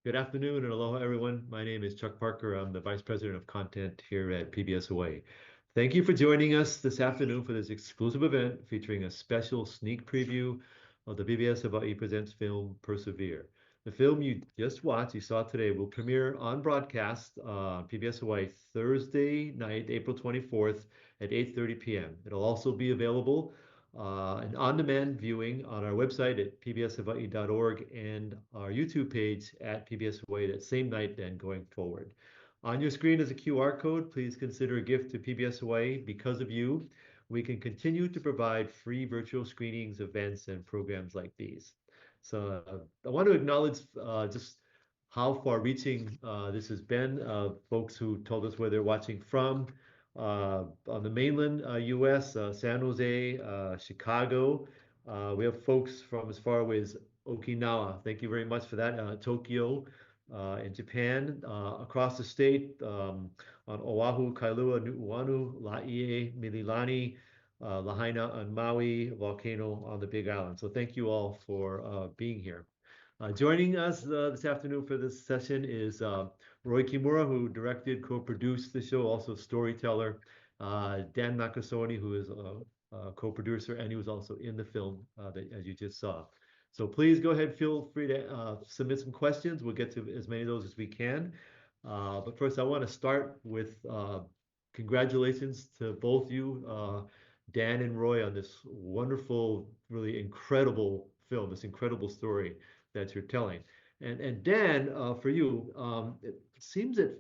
Good afternoon and aloha, everyone. My name is Chuck Parker. I'm the Vice President of Content here at PBS Hawaiʻi. Thank you for joining us this afternoon for this exclusive event featuring a special sneak preview of the PBS Hawaiʻi Presents film Persevere. The film you just watched, you saw today, will premiere on broadcast on PBS Hawaiʻi Thursday night, April 24th at 8:30 p.m. It'll also be available an on-demand viewing on our website at pbshawaii.org and our YouTube page at PBS Hawaii that same night and going forward. On your screen is a QR code. Please consider a gift to PBS Hawaii. Because of you, we can continue to provide free virtual screenings, events, and programs like these. So I want to acknowledge just how far-reaching this has been. Folks who told us where they're watching from, on the mainland US, San Jose, Chicago. We have folks from as far away as Okinawa. Thank you very much for that. Tokyo in Japan, across the state, on Oahu, Kailua, Nu'uanu, Laie, Mililani, Lahaina on Maui, Volcano on the Big Island. So thank you all for being here. Joining us this afternoon for this session is Roy Kimura, who directed, co-produced the show, also storyteller. Dan Nakasone, who is a co-producer, and he was also in the film as you just saw. So please go ahead, feel free to submit some questions. We'll get to as many of those as we can. But first, I want to start with congratulations to both you, Dan and Roy, on this wonderful, really incredible film, this incredible story that you're telling. And Dan, for you, it seems that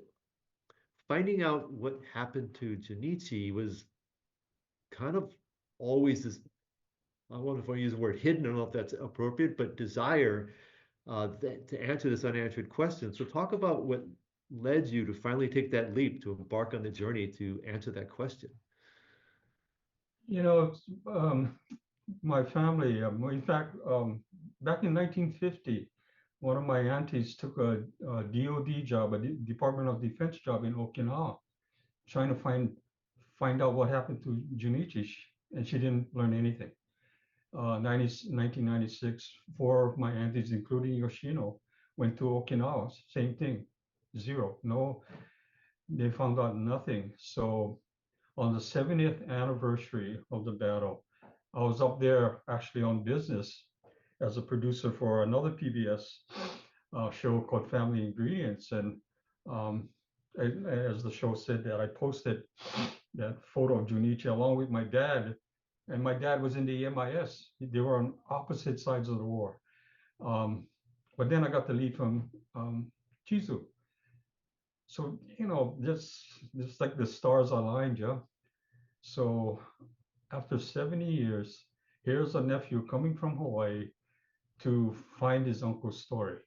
finding out what happened to Junichi was kind of always this, I don't know if I use the word hidden, I don't know if that's appropriate, but desire to answer this unanswered question. So talk about what led you to finally take that leap, to embark on the journey to answer that question. You know, my family, in fact, back in 1950, one of my aunties took a DOD job, a Department of Defense job in Okinawa, trying to find out what happened to Junichis, and she didn't learn anything. 1996, four of my aunties, including Yoshino, went to Okinawa, same thing, zero, no, they found out nothing. So on the 70th anniversary of the battle, I was up there actually on business as a producer for another PBS show called Family Ingredients. And as the show said, that I posted that photo of Junichi along with my dad. And my dad was in the MIS. They were on opposite sides of the war. But then I got the lead from Chizu. So, you know, just like the stars aligned, yeah. So after 70 years, here's a nephew coming from Hawaii to find his uncle's story.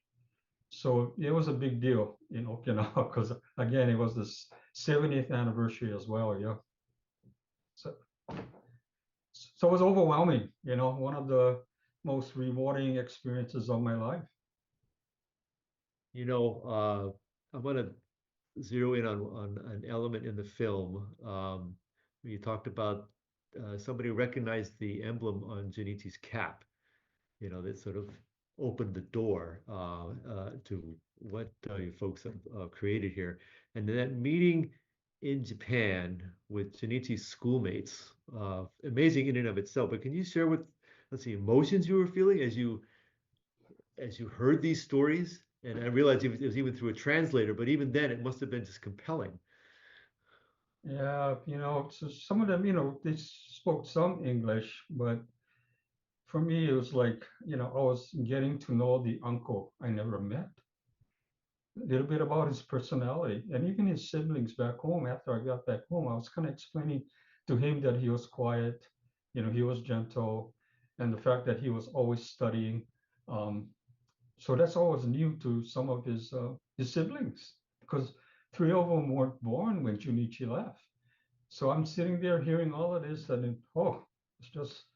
So it was a big deal in Okinawa because, again, it was the 70th anniversary as well, yeah. So it was overwhelming, you know, one of the most rewarding experiences of my life. You know, I want to zero in on an element in the film. You talked about somebody recognized the emblem on Junichi's cap, you know, that sort of opened the door to what you folks have created here. And then that meeting in Japan with Junichi's schoolmates, amazing in and of itself. But can you share with, let's see, emotions you were feeling as you heard these stories? And I realized it was even through a translator, but even then it must have been just compelling. Yeah, you know, so some of them, you know, they spoke some English, but for me, it was like, you know, I was getting to know the uncle I never met, a little bit about his personality, and even his siblings back home. After I got back home, I was kind of explaining to him that he was quiet, you know, he was gentle, and the fact that he was always studying. Um, so that's always new to some of his siblings because three of them weren't born when Junichi left. So I'm sitting there hearing all of this, and oh, it's just,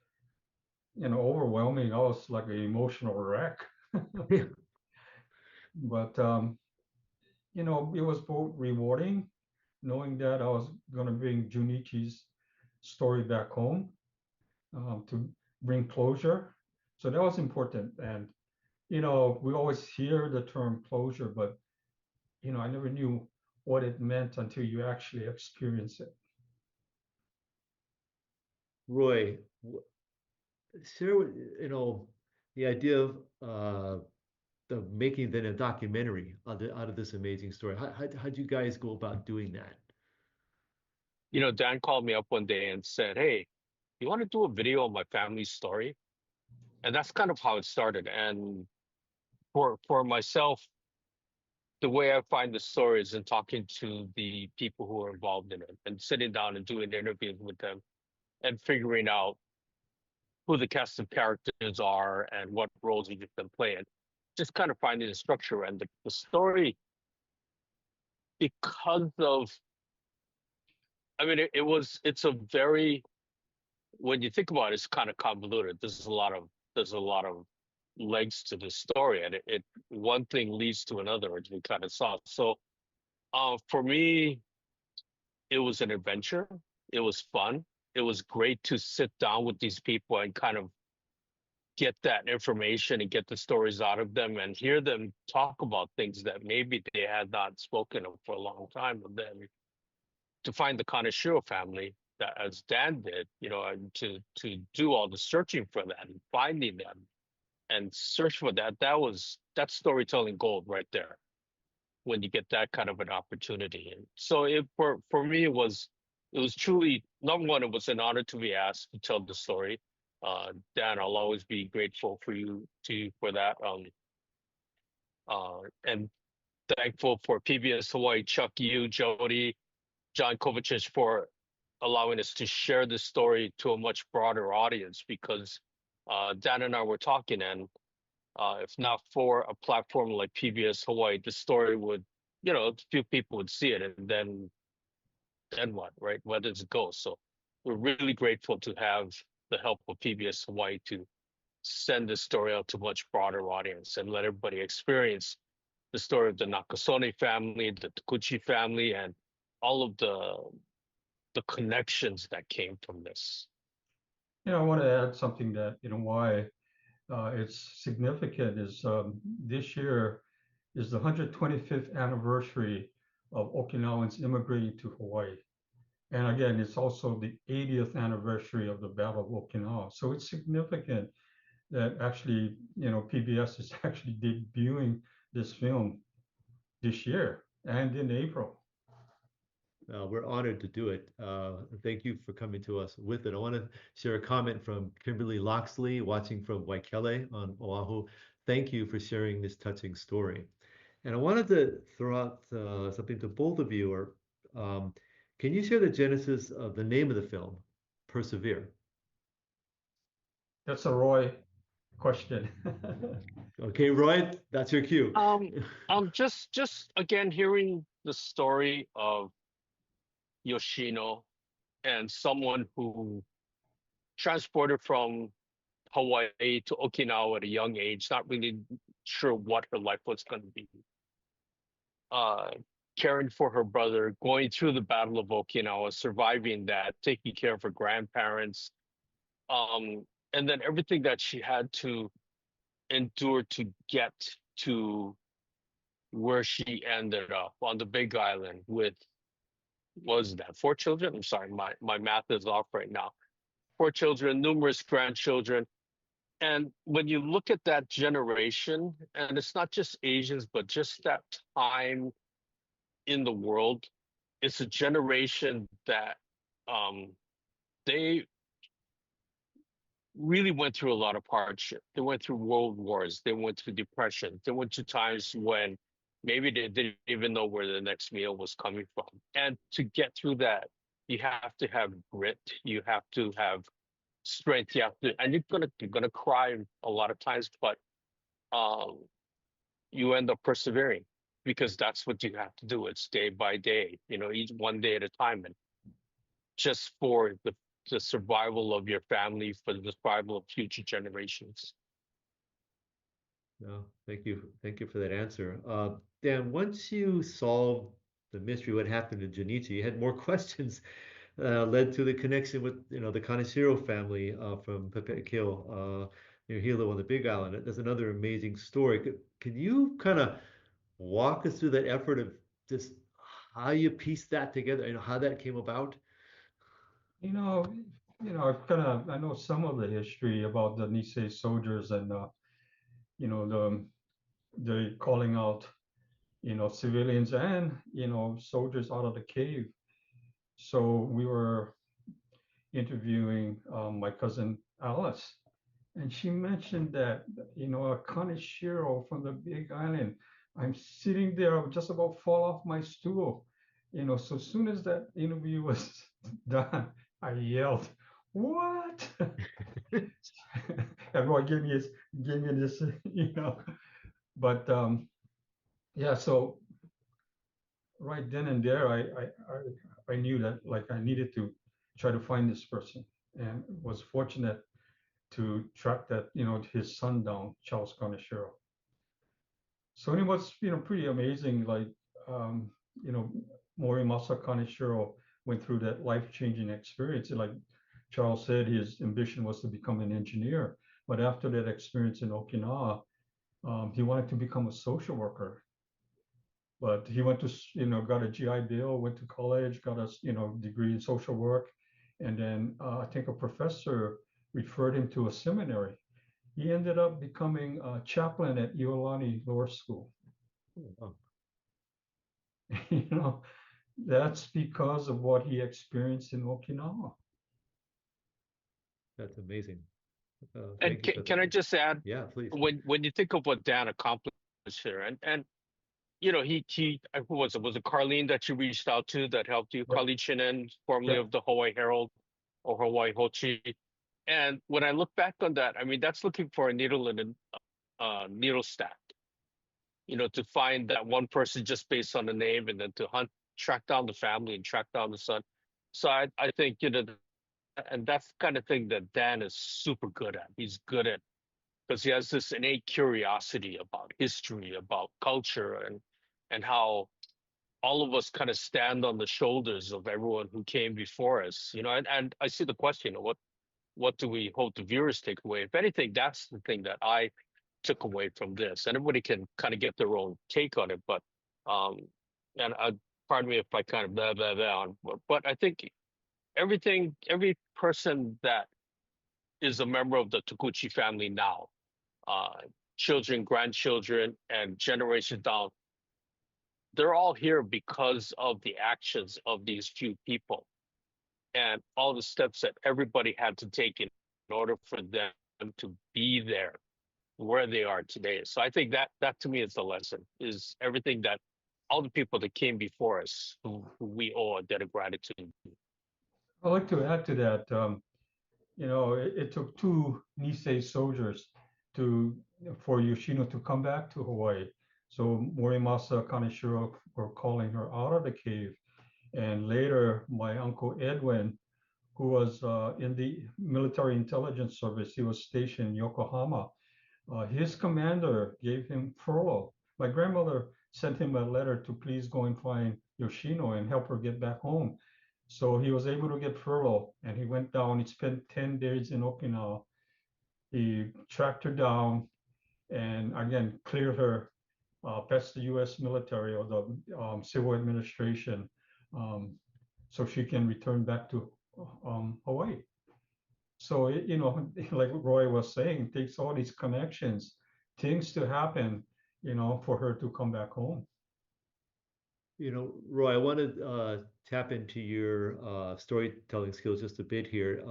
you know, overwhelming. I was like an emotional wreck. But you know, it was both rewarding knowing that I was going to bring Junichi's story back home to bring closure. So that was important. And we always hear the term closure, but I never knew what it meant until you actually experience it. Roy, share the idea of making then a documentary out of this amazing story. How'd you guys go about doing that? Dan called me up one day and said, "Hey, you want to do a video of my family story?" And that's kind of how it started. And for myself, the way I find the story is in talking to the people who are involved in it and sitting down and doing interviews with them and figuring out who the cast of characters are and what roles each of them play. And just kind of finding the structure and the story because of, I mean, it's a very, when you think about it, it's kind of convoluted. There's a lot of legs to the story, and it one thing leads to another, as we kind of saw. So, for me, it was an adventure. It was fun. It was great to sit down with these people and kind of get that information and get the stories out of them and hear them talk about things that maybe they had not spoken of for a long time. And then to find the Kanesiro family, that as Dan did, and to do all the searching for that and finding them and search for that, that's storytelling gold right there when you get that kind of an opportunity. And so for me it was truly, number one, it was an honor to be asked to tell the story. Dan, I'll always be grateful for that. And thankful for PBS Hawaii, Chuck, you, Jody, John Kovacic for allowing us to share this story to a much broader audience because Dan and I were talking, and if not for a platform like PBS Hawaii, the story would, a few people would see it, and then what, right? Where does it go? So we're really grateful to have the help of PBS Hawaii to send this story out to a much broader audience and let everybody experience the story of the Nakasone family, the Touguchis family, and all of the connections that came from this. I want to add something that, why it's significant is this year is the 125th anniversary of Okinawans immigrating to Hawaii. And again, it's also the 80th anniversary of the Battle of Okinawa. So it's significant that actually, PBS is actually debuting this film this year and in April. We're honored to do it. Thank you for coming to us with it. I want to share a comment from Kimberly Loxley, watching from Waikele on Oahu. Thank you for sharing this touching story. And I wanted to throw out something to both of you. Can you share the genesis of the name of the film, Persevere? That's a Roy question. Okay, Roy, that's your cue. Just again hearing the story of Yoshino and someone who transported from Hawaii to Okinawa at a young age, not really sure what her life was going to be. Caring for her brother, going through the Battle of Okinawa, surviving that, taking care of her grandparents, and then everything that she had to endure to get to where she ended up on the Big Island with, what was that, 4 children? I'm sorry, my math is off right now. 4 children, numerous grandchildren. And when you look at that generation, and it's not just Asians, but just that time in the world, it's a generation that they really went through a lot of hardship. They went through world wars. They went through depression. They went through times when maybe they didn't even know where the next meal was coming from. And to get through that, you have to have grit. You have to have strength. You have to, and you're gonna cry a lot of times, but um, you end up persevering because that's what you have to do. It's day by day, each one day at a time, and just for the survival of your family, for the survival of future generations. No, thank you. Thank you for that answer. Dan, once you solved the mystery, what happened to Junichi, you had more questions led to the connection with, the Kanesiro family from Pepekeo. Hilo on the Big Island. That's another amazing story. Can you kind of walk us through that effort of just how you pieced that together and how that came about? You know, I know some of the history about the Nisei soldiers and the calling out civilians and soldiers out of the cave. So we were interviewing my cousin Alice, and she mentioned that a Kaneshiro from the Big Island. I'm sitting there, I would just about fall off my stool. So as soon as that interview was done, I yelled, "What?" Everyone gave me this, But yeah, so right then and there, I knew that like I needed to try to find this person, and was fortunate to track that his son down, Charles Kaneshiro. So it was pretty amazing. Like um, you know, Morimasa Kaneshiro went through that life-changing experience. And like Charles said, his ambition was to become an engineer, but after that experience in Okinawa, he wanted to become a social worker. But he went to got a GI Bill, went to college, got a degree in social work, and then I think a professor referred him to a seminary. He ended up becoming a chaplain at Iolani Lower School. Oh, you know, that's because of what he experienced in Okinawa. that's amazing. And Thank you for can I that. just add, Yeah, please. when you think of what Dan accomplished here, and he who was it Carlene that you reached out to that helped you? Yep. Carlene Shinen, formerly Yep. of the Hawaii Herald or Hawaii Hochi. And when I look back on that, I mean that's looking for a needle in a needle stack. To find that one person just based on the name, and then to track down the family and track down the son. So I think and that's the kind of thing that Dan is super good at. He's good at because he has this innate curiosity about history, about culture, and how all of us kind of stand on the shoulders of everyone who came before us. And I see the question of what do we hope the viewers take away? If anything, that's the thing that I took away from this. And everybody can kind of get their own take on it, but um, and pardon me if I kind of blah blah blah on, but I think every person that is a member of the Touguchi family now, uh, children, grandchildren, and generations down, they're all here because of the actions of these few people and all the steps that everybody had to take in order for them to be there where they are today. So I think that to me is the lesson, is everything that all the people that came before us who we owe a debt of gratitude. I'd like to add to that. It took two Nisei soldiers to for Yoshino to come back to Hawaii. So Morimasa Kaneshiro were calling her out of the cave. And later, my uncle Edwin, who was in the military intelligence service, he was stationed in Yokohama. His commander gave him furlough. My grandmother sent him a letter to please go and find Yoshino and help her get back home. So he was able to get furlough, and he went down. He spent 10 days in Okinawa. He tracked her down and again cleared her past the U.S. military or the civil administration, um, so she can return back to Hawaii. So, like Roy was saying, it takes all these connections, things to happen, for her to come back home. Roy, I want to tap into your storytelling skills just a bit here.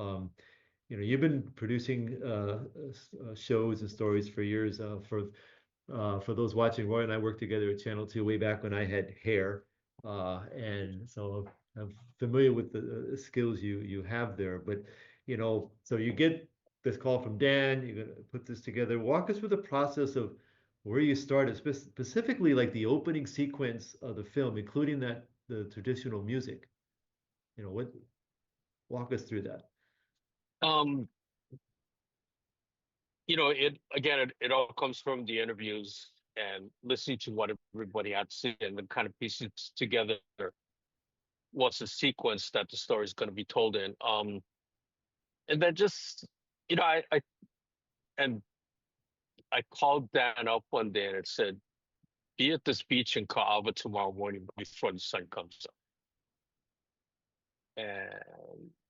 You've been producing shows and stories for years. For those watching, Roy and I worked together at Channel 2 way back when I had hair, and so I'm familiar with the skills you have there. But so you get this call from Dan, you're gonna put this together. Walk us through the process of where you started, specifically like the opening sequence of the film, including the traditional music. What walk us through that. Um, it all comes from the interviews and listening to what everybody had to say, and then kind of piecing together what's the sequence that the story is going to be told in. And then just, I and I called Dan up one day and it said, "Be at this beach in Ka'ava tomorrow morning before the sun comes up."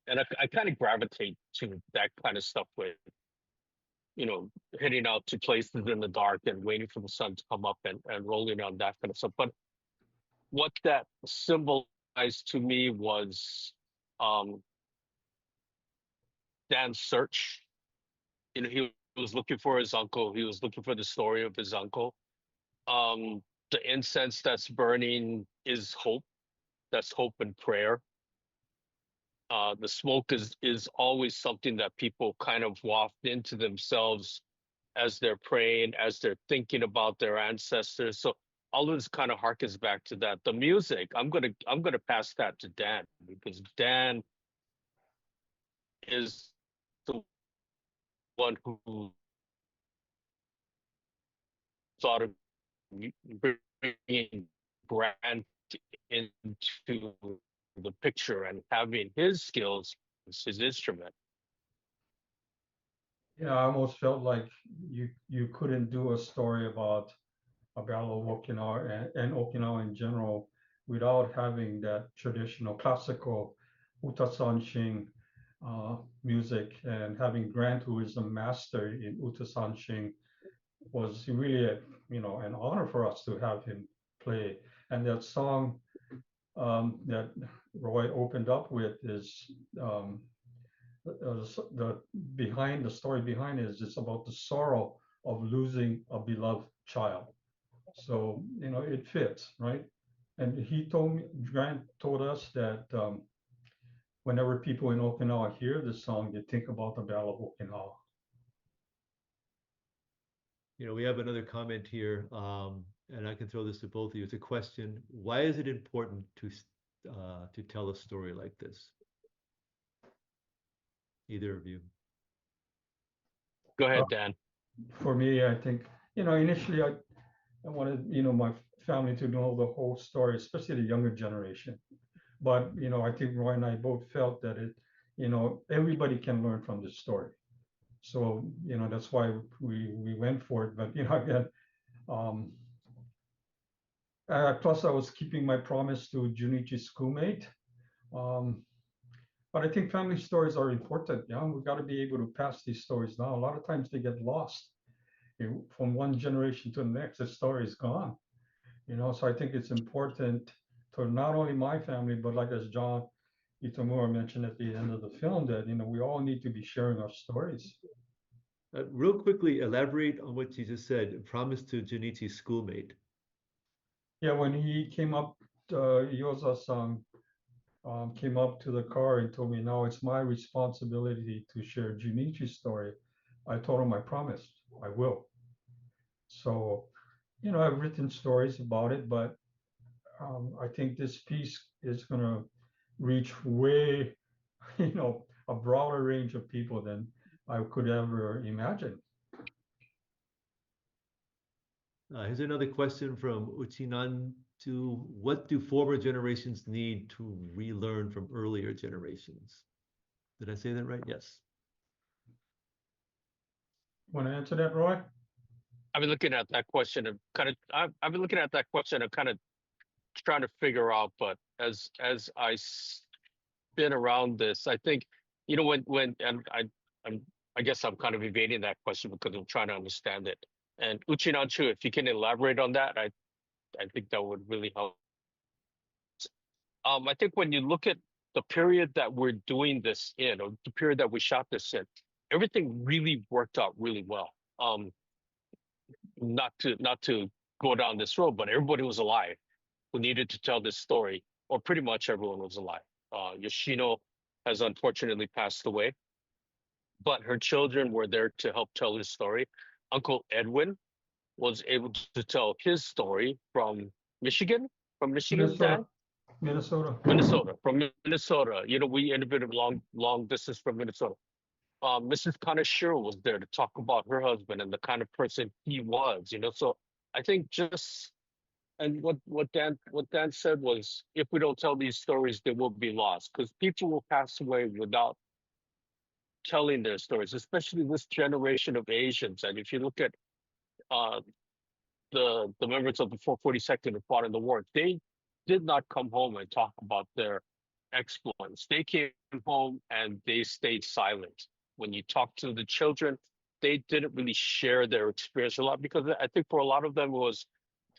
And I kind of gravitate to that kind of stuff with, heading out to places in the dark and waiting for the sun to come up and rolling on that kind of stuff. But what that symbolized to me was um, Dan's search. He was looking for his uncle. He was looking for the story of his uncle. The incense that's burning is hope. That's hope and prayer. The smoke is always something that people kind of waft into themselves as they're praying, as they're thinking about their ancestors. So all of this kind of harkens back to that. The music, I'm gonna pass that to Dan, because Dan is the one who thought of bringing Grant into the picture and having his skills, his instrument. Yeah, I almost felt like you couldn't do a story about a Battle of Okinawa and Okinawa in general without having that traditional classical utasanshin music, and having Grant, who is a master in utasanshin, was really an honor for us to have him play. And that song that Roy opened up with is the story behind it is it's about the sorrow of losing a beloved child. So it fits, right? And Grant told us that whenever people in Okinawa hear this song, they think about the Battle of Okinawa. We have another comment here, and I can throw this to both of you. It's a question: why is it important to tell a story like this? Either of you. Go ahead, Dan. For me, I think initially I wanted my family to know the whole story, especially the younger generation. But I think Roy and I both felt that everybody can learn from this story. So that's why we went for it. But again, plus I was keeping my promise to Junichi's schoolmate. But I think family stories are important. We've got to be able to pass these stories down. A lot of times they get lost. From one generation to the next, the story is gone. So I think it's important to not only my family, but like as John Itamura mentioned at the end of the film, that we all need to be sharing our stories. Real quickly, elaborate on what you just said. Promise to Junichi's schoolmate. Yeah, when he came up, Yoza-san came up to the car and told me, "Now it's my responsibility to share Junichi's story." I told him I promised I will. So, I've written stories about it, but I think this piece is going to reach way, a broader range of people than I could ever imagine. Here's another question from Uchinan: what do former generations need to relearn from earlier generations? Did I say that right? Yes. Want to answer that, Roy? I've been looking at that question and I've been looking at that question and kind of trying to figure out. But as I spin around this, I think when and I guess I'm kind of evading that question because I'm trying to understand it. And Uchinanchu, if you can elaborate on that, I think that would really help. I think when you look at the period that we're doing this in, or the period that we shot this in, everything really worked out really well. Not to go down this road, but everybody was alive who needed to tell this story, or pretty much everyone was alive. Yoshino has unfortunately passed away, but her children were there to help tell his story. Uncle Edwin was able to tell his story from Michigan, Dan? Minnesota. From Minnesota. We interviewed long distance from Minnesota. Mrs. Kanesiro was there to talk about her husband and the kind of person he was. So I think and what Dan said was, if we don't tell these stories, they will be lost, because people will pass away without telling their stories, especially this generation of Asians. And if you look at uh, the members of the 442nd who fought in the war, they did not come home and talk about their exploits. They came home and they stayed silent. When you talk to the children, they didn't really share their experience a lot because I think for a lot of them it was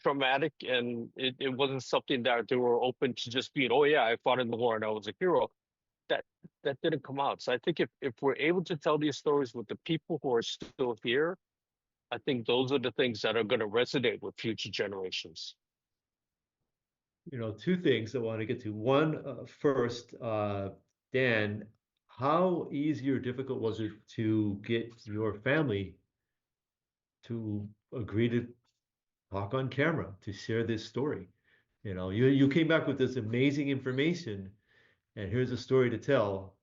traumatic and it wasn't something that they were open to just being, oh yeah, I fought in the war and I was a hero. That that didn't come out. So I think if we're able to tell these stories with the people who are still here, I think those are the things that are going to resonate with future generations. Two things I want to get to. One, first, Dan, how easy or difficult was it to get your family to agree to talk on camera, to share this story? You came back with this amazing information, and here's a story to tell.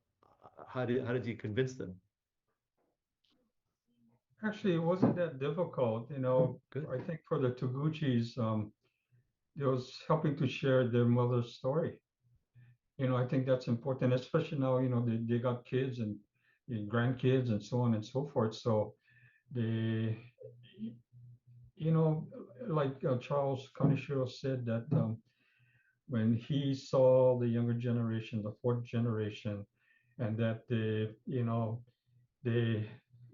How did you convince them? Actually, it wasn't that difficult. Good. I think for the Touguchis, it was helping to share their mother's story. I think that's important, especially now, they got kids and grandkids and so on and so forth. So they, you know, like Charles Kanesiro said that when he saw the younger generation, the fourth generation, and that they,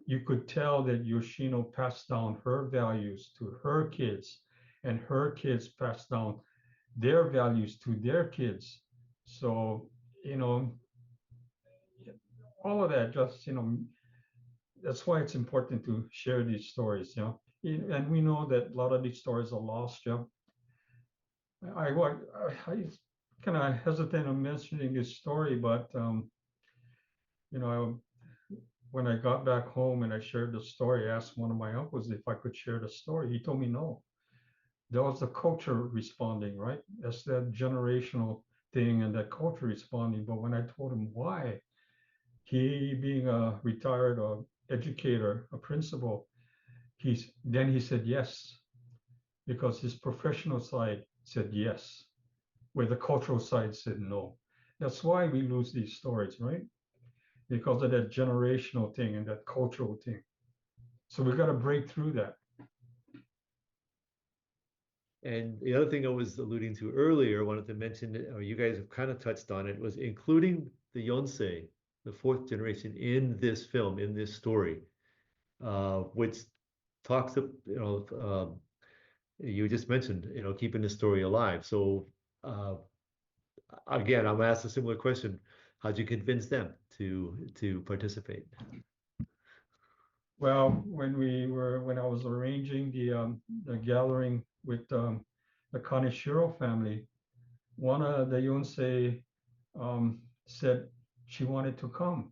you could tell that Yoshino passed down her values to her kids, and her kids passed down their values to their kids. So, all of that just, that's why it's important to share these stories, and we know that a lot of these stories are lost, I kind of hesitant on mentioning this story, but you know, when I got back home and I shared the story, I asked one of my uncles if I could share the story. He told me no. That was the culture responding, right? That's that generational thing and that culture responding. But when I told him why, he being a retired educator, a principal, he said yes, because his professional side said yes, where the cultural side said no. That's why we lose these stories, right? Because of that generational thing and that cultural thing. So we got to break through that. And the other thing I was alluding to earlier, I wanted to mention, or you guys have kind of touched on it, was including the Yonsei, the fourth generation, in this film, in this story, which talks of, you just mentioned, keeping the story alive. So again, I'm asked a similar question. How'd you convince them to participate? Well, when I was arranging the gathering with the Kanesiro family, one of the Yonsei said she wanted to come.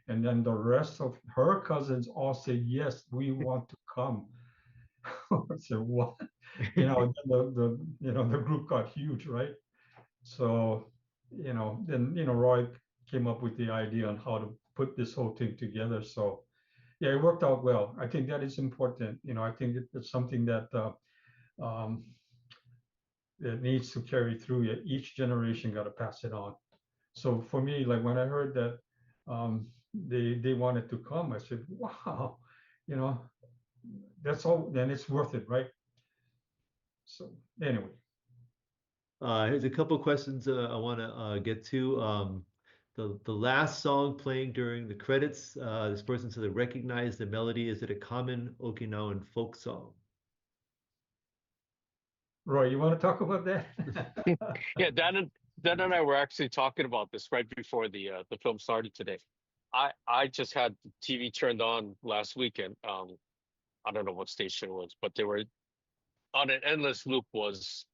And then the rest of her cousins all said, yes, we want to come. I said, what? The group got huge, right? So, then, Roy came up with the idea on how to put this whole thing together. So, yeah, it worked out well. I think that is important. I think it's something that um, that needs to carry through. Each generation got to pass it on. So for me, like when I heard that they wanted to come, I said, wow, you know, that's all. Then it's worth it, right? So anyway. Here's a couple questions I want to get to. The last song playing during the credits, this person said they recognize the melody. Is it a common Okinawan folk song? Roy, you want to talk about that? Yeah, Dan and I were actually talking about this right before the film started today. I just had the TV turned on last weekend. I don't know what station it was, but they were on an endless loop was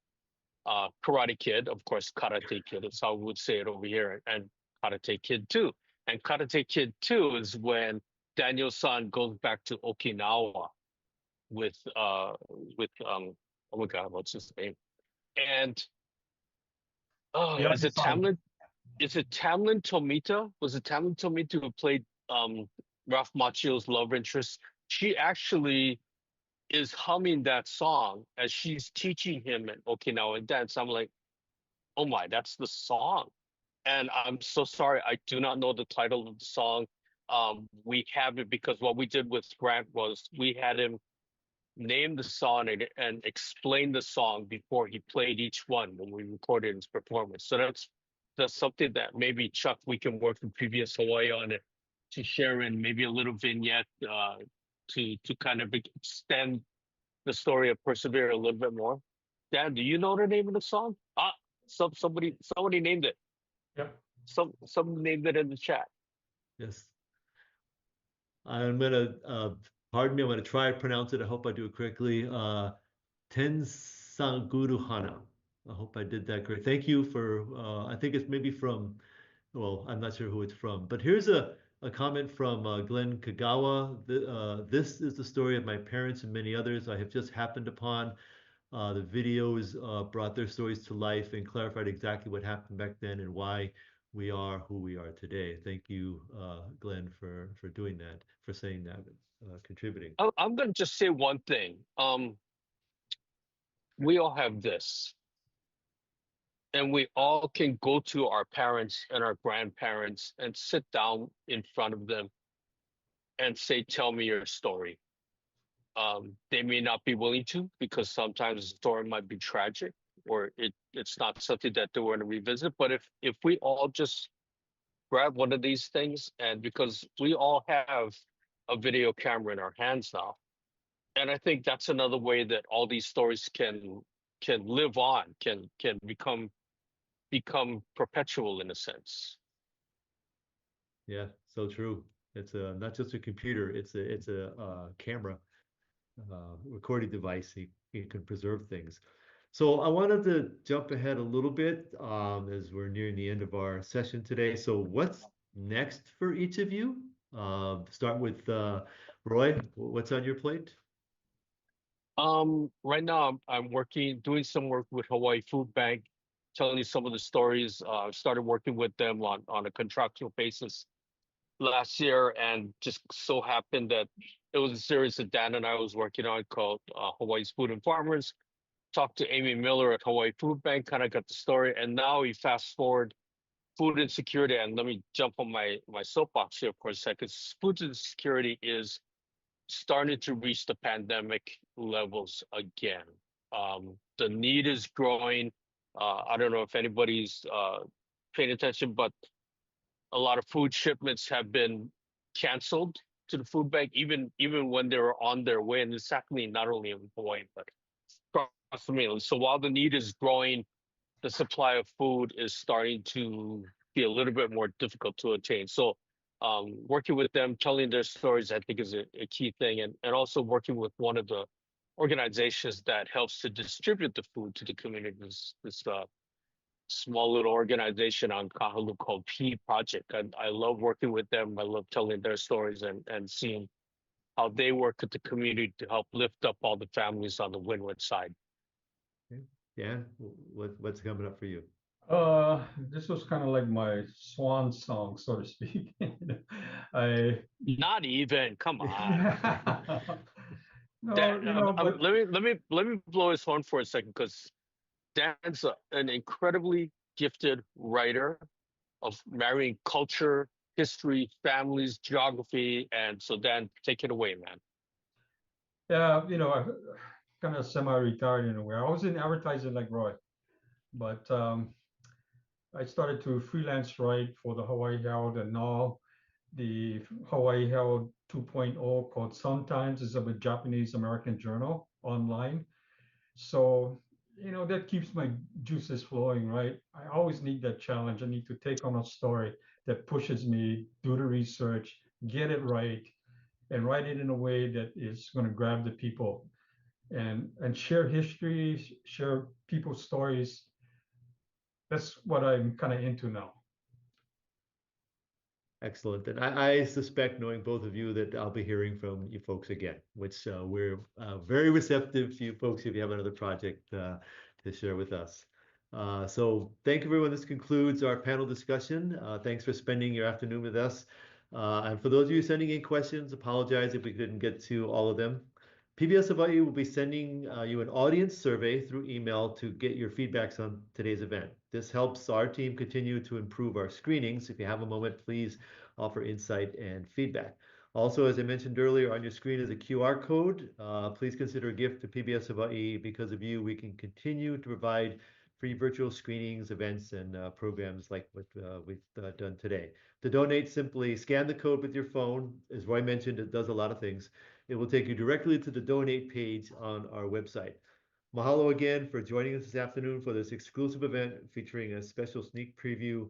Karate Kid, of course, Karate Kid. That's how we would say it over here, and Karate Kid 2. And Karate Kid 2 is when Daniel-san goes back to Okinawa with oh my God, what's his name? And Yeah, is it Tamlin? Is it Tamlin Tomita? Was it Tamlin Tomita who played Ralph Macchio's love interest? She actually is humming that song as she's teaching him at Okinawan dance. I'm like, oh my, that's the song. And I'm so sorry, I do not know the title of the song. we have it because what we did with Grant was we had him name the song and explain the song before he played each one when we recorded his performance. So that's something that maybe Chuck, we can work with PBS Hawaii on it to share in maybe a little vignette to kind of extend the story of Persevere a little bit more. Dan, do you know the name of the song? Somebody named it. Yep. Someone named it in the chat. Yes. I'm gonna pardon me, I'm gonna try to pronounce it. I hope I do it correctly. Tensanguruhana. I hope I did that correct. Thank you for I think it's maybe from, well, I'm not sure who it's from, but here's a comment from Glenn Kagawa. This is the story of my parents and many others I have just happened upon. The videos brought their stories to life and clarified exactly what happened back then and why we are who we are today. Thank you, Glenn, for doing that, for saying that, contributing. I'm going to just say one thing. We all have this, and we all can go to our parents and our grandparents and sit down in front of them and say, "Tell me your story." They may not be willing to because sometimes the story might be tragic or it's not something that they want to revisit. But if we all just grab one of these things, and because we all have a video camera in our hands now, and I think that's another way that all these stories can live on, can become perpetual in a sense. Yeah, so true. It's not just a computer, it's a camera recording device. You can preserve things. So I wanted to jump ahead a little bit as we're nearing the end of our session today. So what's next for each of you? Start with Roy. What's on your plate? Right now I'm doing some work with Hawaii Food Bank, telling you some of the stories. I've started working with them on a contractual basis last year, and just so happened that it was a series that Dan and I was working on called Hawaii's Food and Farmers. Talked to Amy Miller at Hawaii Food Bank, kind of got the story, and now we fast forward food insecurity. And let me jump on my soapbox here for a second. Food insecurity is starting to reach the pandemic levels again. The need is growing. I don't know if anybody's paying attention, but a lot of food shipments have been canceled to the food bank, even when they were on their way. And it's happening not only in Hawaii, but across the mainland. So while the need is growing, the supply of food is starting to be a little bit more difficult to attain. So working with them, telling their stories, I think is a key thing. And also working with one of the organizations that helps to distribute the food to the community, this small little organization on Kahalu called P Project. I love working with them. I love telling their stories and seeing how they work with the community to help lift up all the families on the windward side. Okay. Dan, what's coming up for you? This was kind of like my swan song, so to speak. Not even. Come on. No, Dan, but let me blow his horn for a second, because Dan's an incredibly gifted writer of marrying culture, history, families, geography, and so Dan, take it away, man. yeah, I kind of semi-retired in a way. I was in advertising like Roy, but I started to freelance write for the Hawaii Herald, and now the Hawaii Herald 2.0 called Sometimes is of a Japanese American journal online. So, that keeps my juices flowing, right? I always need that challenge. I need to take on a story that pushes me, do the research, get it right, and write it in a way that is going to grab the people and share history, share people's stories. That's what I'm kind of into now. Excellent. And I suspect, knowing both of you, that I'll be hearing from you folks again, which we're very receptive to you folks if you have another project to share with us. So thank you, everyone. This concludes our panel discussion. Thanks for spending your afternoon with us. And for those of you sending in questions, apologize if we couldn't get to all of them. PBS Hawaii will be sending you an audience survey through email to get your feedbacks on today's event. This helps our team continue to improve our screenings. If you have a moment, please offer insight and feedback. Also, as I mentioned earlier, on your screen is a QR code. Please consider a gift to PBS Hawaii. Because of you, we can continue to provide free virtual screenings, events, and programs like what we've done today. To donate, simply scan the code with your phone. As Roy mentioned, it does a lot of things. It will take you directly to the donate page on our website. Mahalo again for joining us this afternoon for this exclusive event featuring a special sneak preview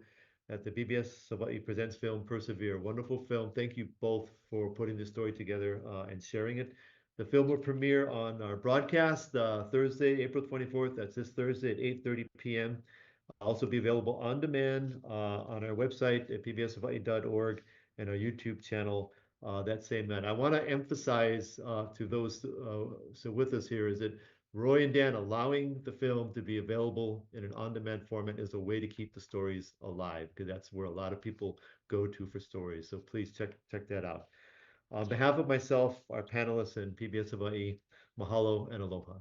at the PBS Hawaii Presents film Persevere. Wonderful film. Thank you both for putting this story together and sharing it. The film will premiere on our broadcast Thursday, April 24th. That's this Thursday at 8:30 p.m. Also be available on demand on our website at pbshawaii.org and our YouTube channel that same night. I want to emphasize to those so with us here is that Roy and Dan allowing the film to be available in an on-demand format is a way to keep the stories alive, because that's where a lot of people go to for stories. So please check that out. On behalf of myself, our panelists, and PBS Hawaii, mahalo and aloha.